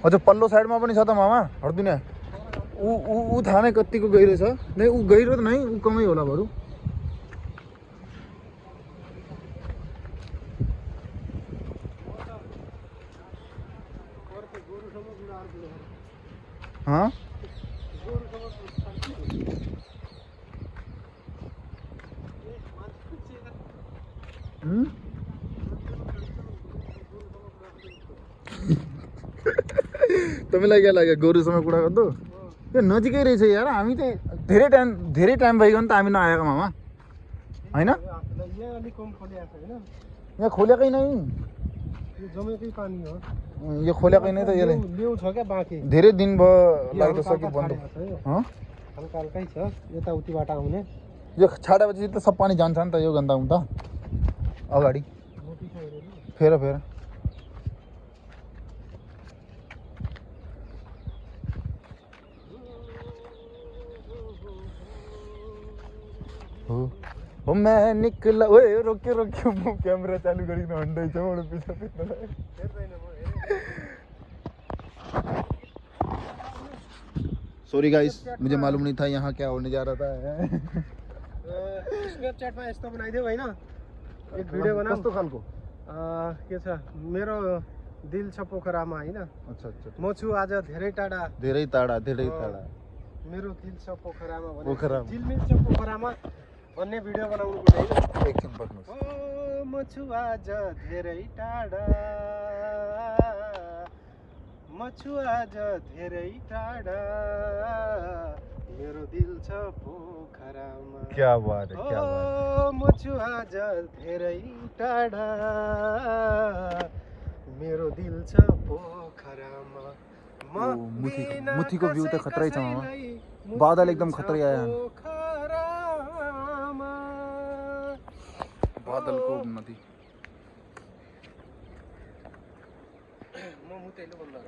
अच्छा पल्लो साइडमा पनि छ त मामा हर्दिने ऊ थाहा नै कतिको गहिरो छ नै ऊ गहिरो त नै ऊ कमै होला बरु हाँ तपाईलाई के लाग्यो गोरुसँग कुरा गर्दो यो नजिकै रहेछ यार हामी त धेरै टाइम भइगयो नि त हामी नआएको मामा हैन यहाँ खोलेकै नै यो जमेकै पानी हो यो खोलेकै नै त यसले लेउ छ क्या बाँकी धेरै दिन भयो लाग्दैछ कि बन्द हल्का हल्कै छ यताउतिबाट आउने यो छाडेपछि त सब पानी जान्छ नि त यो गन्दा हुँदा अगाडि फेर हो मैं निकला ओए रोक्यो क्यामेरा चालू गरिकन हन्डै छ मलाई पिछा सॉरी गाइस मुझे मालूम नहीं था यहाँ क्या होने जा रहा था स्नैपचैट में यस्तो बनाइदेऊ हैन एक भिडियो बनाऊ कस्तो खालको के छ मेरो दिल छ पोखरामा हैन अच्छा म छु आज धेरै टाढा मेरो दिल छ पोखरामा भने दिल छ पोखरामा भन्ने भिडियो बनाउनु पर्छ हैन एकछिन बस्नुस् म छु आज धेरै टाढा मेरो दिल छ पोखरामा क्या बात है म छु आज धेरै टाढा मेरो दिल छ पोखरामा मुथीको भ्यू त खतरै छ मामा बादल एकदम खतरै आया बादलको नदी म मुतेलो भन्दा